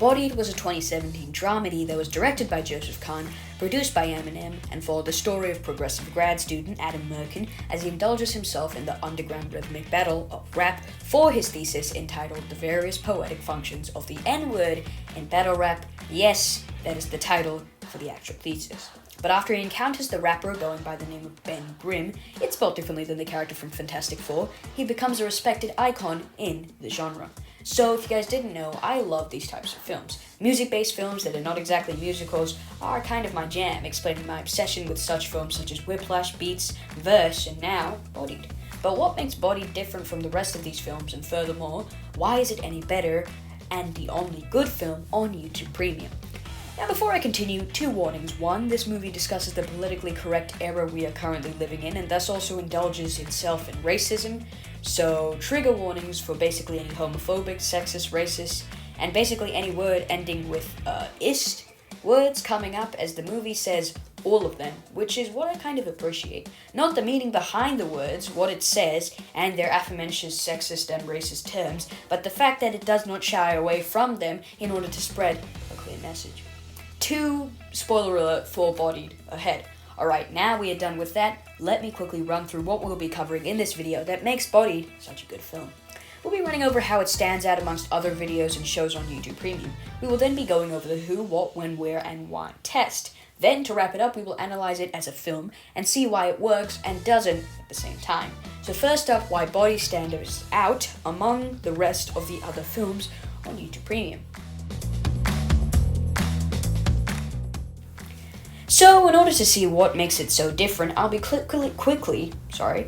Bodied was a 2017 dramedy that was directed by Joseph Kahn, produced by Eminem, and followed the story of progressive grad student Adam Merkin as he indulges himself in the underground rhythmic battle of rap for his thesis entitled The Various Poetic Functions of the N-Word in Battle Rap. Yes, that is the title for the actual thesis. But after he encounters the rapper going by the name of Ben Grimm, it's spelled differently than the character from Fantastic Four, he becomes a respected icon in the genre. So if you guys didn't know, I love these types of films. Music-based films that are not exactly musicals are kind of my jam, explaining my obsession with such films such as Whiplash, Beats, Verse, and now Bodied. But what makes Bodied different from the rest of these films, and furthermore, why is it any better and the only good film on YouTube Premium? Now before I continue, two warnings. One, this movie discusses the politically correct era we are currently living in and thus also indulges itself in racism. So trigger warnings for basically any homophobic, sexist, racist, and basically any word ending with ist words coming up, as the movie says all of them, which is what I kind of appreciate. Not the meaning behind the words, what it says, and their aforementioned sexist and racist terms, but the fact that it does not shy away from them in order to spread a clear message. 2, spoiler alert for Bodied ahead. Alright, now we are done with that, let me quickly run through what we'll be covering in this video that makes Bodied such a good film. We'll be running over how it stands out amongst other videos and shows on YouTube Premium. We will then be going over the who, what, when, where, and why test. Then, to wrap it up, we will analyze it as a film and see why it works and doesn't at the same time. So first up, why Bodied stands out among the rest of the other films on YouTube Premium. So, in order to see what makes it so different, I'll be quickly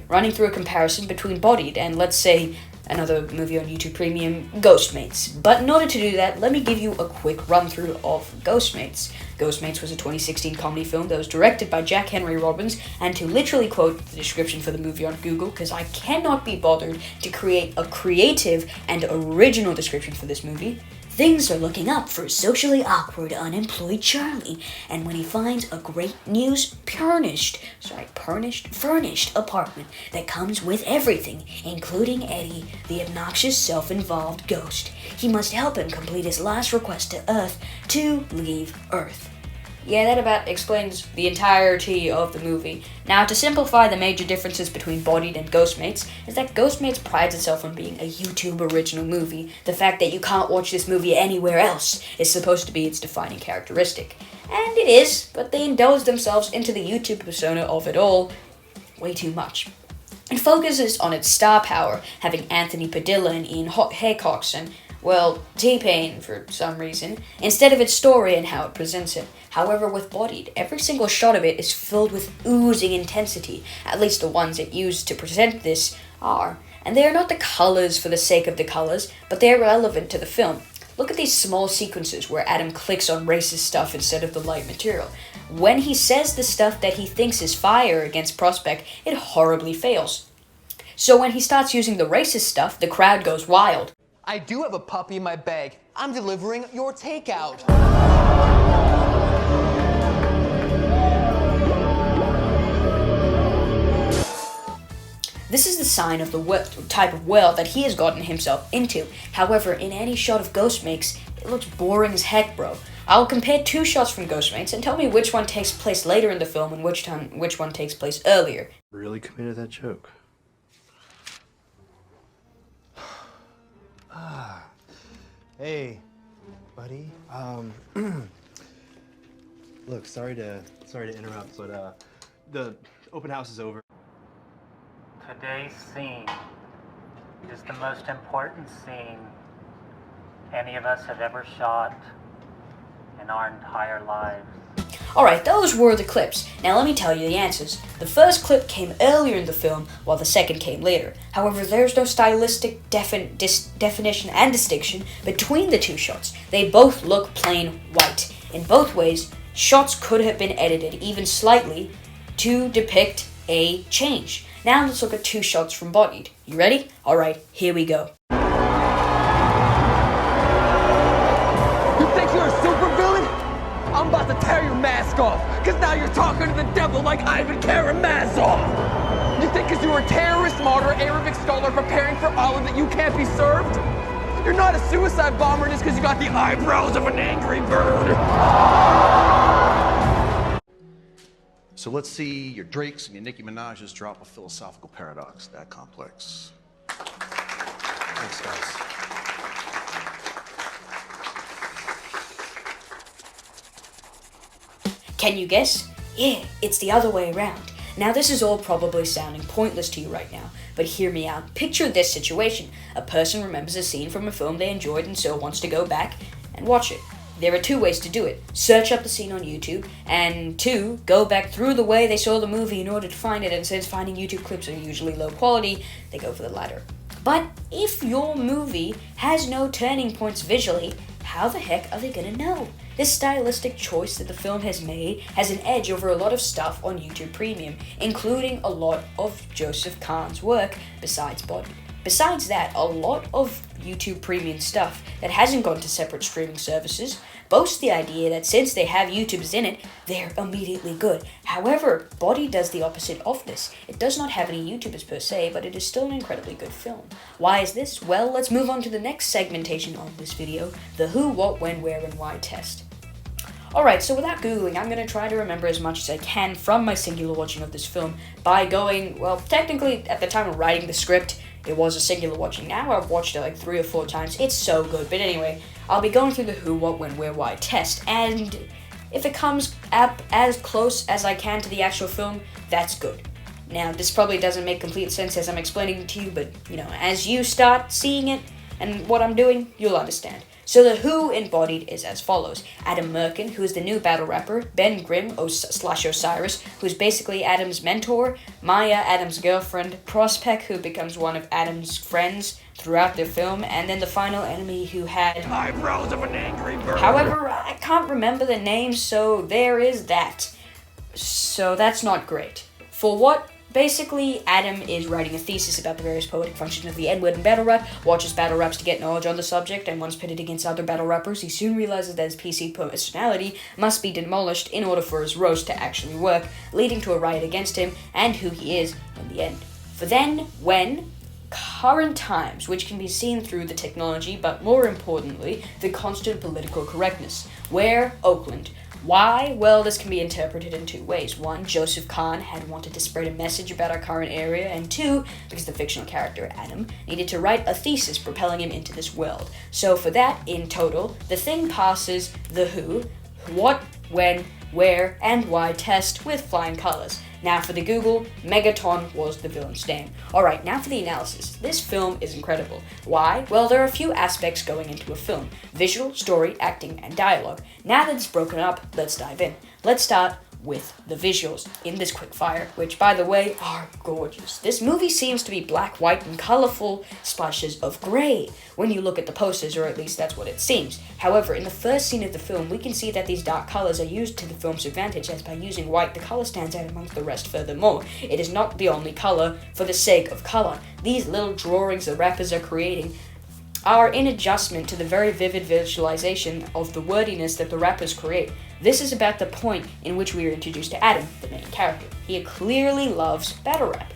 running through a comparison between Bodied and, let's say, another movie on YouTube Premium, Ghostmates. But in order to do that, let me give you a quick run-through of Ghostmates. Ghostmates was a 2016 comedy film that was directed by Jack Henry Robbins, and to literally quote the description for the movie on Google, because I cannot be bothered to create a creative and original description for this movie, things are looking up for socially awkward, unemployed Charlie, and when he finds a great news furnished apartment that comes with everything, including Eddie, the obnoxious, self-involved ghost, he must help him complete his last request to Earth to leave Earth. Yeah, that about explains the entirety of the movie. Now, to simplify the major differences between Bodied and Ghostmates, is that Ghostmates prides itself on being a YouTube original movie. The fact that you can't watch this movie anywhere else is supposed to be its defining characteristic. And it is, but they indulge themselves into the YouTube persona of it all way too much. It focuses on its star power, having Anthony Padilla and Ian Haycox and, well, T-Pain for some reason, instead of its story and how it presents it. However, with Bodied, every single shot of it is filled with oozing intensity, at least the ones it used to present this are. And they are not the colors for the sake of the colors, but they are relevant to the film. Look at these small sequences where Adam clicks on racist stuff instead of the light material. When he says the stuff that he thinks is fire against Prospect, it horribly fails. So when he starts using the racist stuff, the crowd goes wild. I do have a puppy in my bag. I'm delivering your takeout. This is the sign of the type of world that he has gotten himself into. However, in any shot of Ghostmates, it looks boring as heck, bro. I'll compare 2 shots from Ghostmates and tell me which one takes place later in the film and which one takes place earlier. Really committed that joke. Hey, buddy. Look, sorry to interrupt, but the open house is over. Today's scene is the most important scene any of us have ever shot in our entire lives. Alright, those were the clips. Now let me tell you the answers. The first clip came earlier in the film, while the second came later. However, there's no stylistic definition and distinction between the 2 shots. They both look plain white. In both ways, shots could have been edited even slightly to depict a change. Now let's look at 2 shots from Bodied. You ready? Alright, here we go. You think you're a supervillain? I'm about to tear your mask off, because now you're talking to the devil like Ivan Karamazov. You think because you're a terrorist, martyr, Arabic scholar preparing for Allah that you can't be served? You're not a suicide bomber just because you got the eyebrows of an angry bird. So let's see your Drakes and your Nicki Minaj's drop a philosophical paradox that complex. Thanks, guys. Can you guess? Yeah, it's the other way around. Now this is all probably sounding pointless to you right now, but hear me out. Picture this situation. A person remembers a scene from a film they enjoyed and so wants to go back and watch it. There are two ways to do it. Search up the scene on YouTube, and two, go back through the way they saw the movie in order to find it, and since finding YouTube clips are usually low quality, they go for the latter. But if your movie has no turning points visually, how the heck are they gonna know? This stylistic choice that the film has made has an edge over a lot of stuff on YouTube Premium, including a lot of Joseph Kahn's work besides Body. Besides that, a lot of YouTube Premium stuff that hasn't gone to separate streaming services boasts the idea that since they have YouTubers in it, they're immediately good. However, Body does the opposite of this. It does not have any YouTubers per se, but it is still an incredibly good film. Why is this? Well, let's move on to the next segmentation of this video, the who, what, when, where, and why test. Alright, so without Googling, I'm going to try to remember as much as I can from my singular watching of this film by going, well, technically, at the time of writing the script, it was a singular watching. Now I've watched it like 3 or 4 times. It's so good. But anyway, I'll be going through the who, what, when, where, why test. And if it comes up as close as I can to the actual film, that's good. Now, this probably doesn't make complete sense as I'm explaining it to you, but, you know, as you start seeing it and what I'm doing, you'll understand. So the who embodied is as follows. Adam Merkin, who is the new battle rapper, Ben Grimm / Osiris, who's basically Adam's mentor, Maya, Adam's girlfriend, Prospect, who becomes one of Adam's friends throughout the film, and then the final enemy who had Eyebrows of an angry bird. However, I can't remember the names, so there is that. So that's not great. For what? Basically, Adam is writing a thesis about the various poetic functions of the N-word in battle rap, watches battle raps to get knowledge on the subject, and once pitted against other battle rappers, he soon realizes that his PC personality must be demolished in order for his roast to actually work, leading to a riot against him and who he is in the end. For then, when current times, which can be seen through the technology, but more importantly, the constant political correctness. Where? Oakland. Why? Well, this can be interpreted in 2 ways. 1, Joseph Kahn had wanted to spread a message about our current area, and 2, because the fictional character, Adam, needed to write a thesis propelling him into this world. So for that, in total, the thing passes the who, what, when, where, and why test with flying colors. Now for the Google, Megaton was the villain's name. Alright, now for the analysis. This film is incredible. Why? Well, there are a few aspects going into a film. Visual, story, acting, and dialogue. Now that it's broken up, let's dive in. Let's start with the visuals in this quick fire, which, by the way, are gorgeous. This movie seems to be black, white, and colorful splashes of gray when you look at the posters, or at least that's what it seems. However, in the first scene of the film, we can see that these dark colors are used to the film's advantage, as by using white, the color stands out amongst the rest. Furthermore, it is not the only color for the sake of color. These little drawings the rappers are creating are in adjustment to the very vivid visualization of the wordiness that the rappers create. This is about the point in which we are introduced to Adam, the main character. He clearly loves battle rap.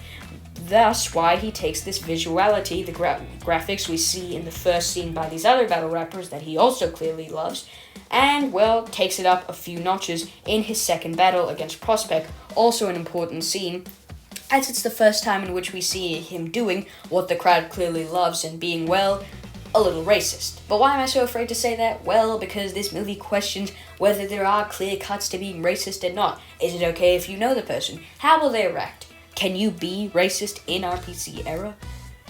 Thus, why he takes this visuality, the graphics we see in the first scene by these other battle rappers that he also clearly loves, and, well, takes it up a few notches in his second battle against Prospect, also an important scene, as it's the first time in which we see him doing what the crowd clearly loves and being, well, a little racist. But why am I so afraid to say that? Well, because this movie questions whether there are clear cuts to being racist or not. Is it okay if you know the person? How will they react? Can you be racist in our PC era?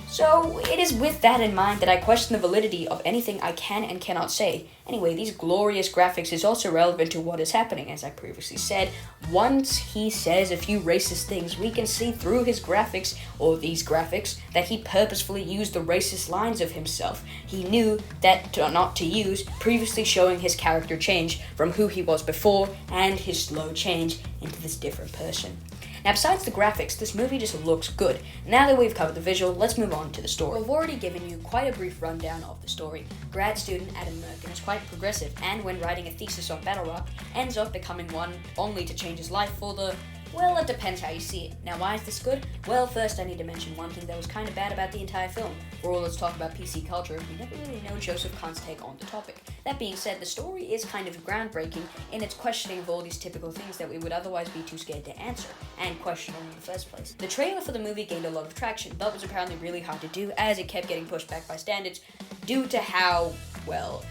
So, it is with that in mind that I question the validity of anything I can and cannot say. Anyway, these glorious graphics is also relevant to what is happening. As I previously said, once he says a few racist things, we can see through his graphics, or these graphics, that he purposefully used the racist lines of himself. He knew that not to use, previously showing his character change from who he was before, and his slow change into this different person. Now, besides the graphics, this movie just looks good. Now that we've covered the visual, let's move on to the story. I've already given you quite a brief rundown of the story. Grad student Adam Merkin is quite progressive, and when writing a thesis on battle rap, ends up becoming one only to change his life for the Well, it depends how you see it. Now, why is this good? Well, first I need to mention one thing that was kind of bad about the entire film. For all let's talk about PC culture, we never really know Joseph Kahn's take on the topic. That being said, the story is kind of groundbreaking in its questioning of all these typical things that we would otherwise be too scared to answer, and question in the first place. The trailer for the movie gained a lot of traction, but was apparently really hard to do as it kept getting pushed back by standards due to how, well,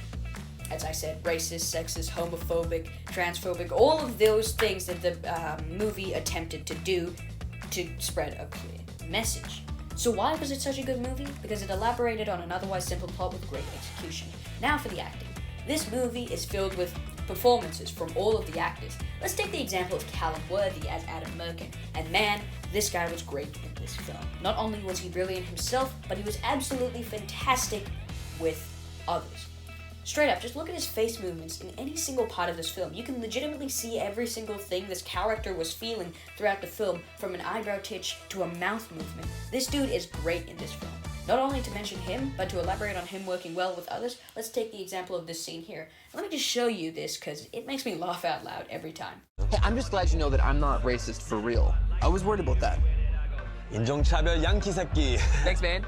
as I said, racist, sexist, homophobic, transphobic, all of those things that the movie attempted to do to spread a clear message. So why was it such a good movie? Because it elaborated on an otherwise simple plot with great execution. Now for the acting. This movie is filled with performances from all of the actors. Let's take the example of Callum Worthy as Adam Merkin, and man, this guy was great in this film. Not only was he brilliant himself, but he was absolutely fantastic with others. Straight up, just look at his face movements in any single part of this film. You can legitimately see every single thing this character was feeling throughout the film, from an eyebrow twitch to a mouth movement. This dude is great in this film. Not only to mention him, but to elaborate on him working well with others, let's take the example of this scene here. Let me just show you this, because it makes me laugh out loud every time. Hey, I'm just glad you know that I'm not racist for real. I was worried about that. 인종차별 양키 새끼. Thanks, man.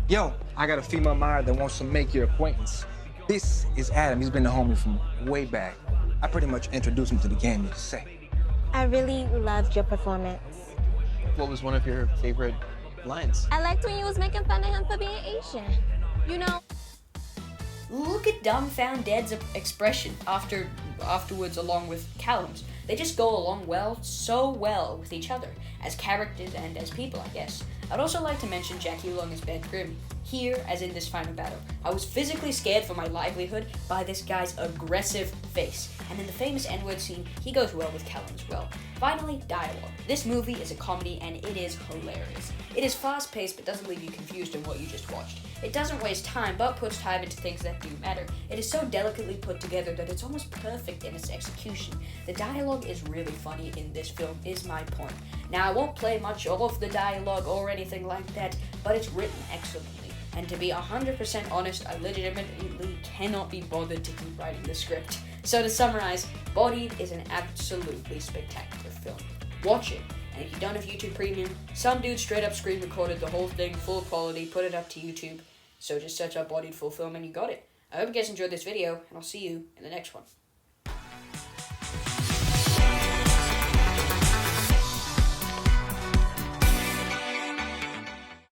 Yo, I got a female buyer that wants to make your acquaintance. This is Adam. He's been the homie from way back. I pretty much introduced him to the game, you could say. I really loved your performance. What was one of your favorite lines? I liked when you was making fun of him for being Asian. You know? Look at Dumbfounded's expression afterwards along with Callum's. They just go along so well with each other, as characters and as people, I guess. I'd also like to mention Jackie Long as Ben Grimm. Here, as in this final battle, I was physically scared for my livelihood by this guy's aggressive face. And in the famous N-word scene, he goes well with Callum as well. Finally, dialogue. This movie is a comedy and it is hilarious. It is fast-paced but doesn't leave you confused in what you just watched. It doesn't waste time but puts time into things that do matter. It is so delicately put together that it's almost perfect in its execution. The dialogue is really funny in this film, is my point. Now, I won't play much of the dialogue or anything like that, but it's written excellently. And to be 100% honest, I legitimately cannot be bothered to keep writing the script. So to summarize, Bodied is an absolutely spectacular film. Watch it, and if you don't have YouTube Premium, some dude straight up screen recorded the whole thing full quality, put it up to YouTube, so just search up Bodied full film and you got it. I hope you guys enjoyed this video, and I'll see you in the next one.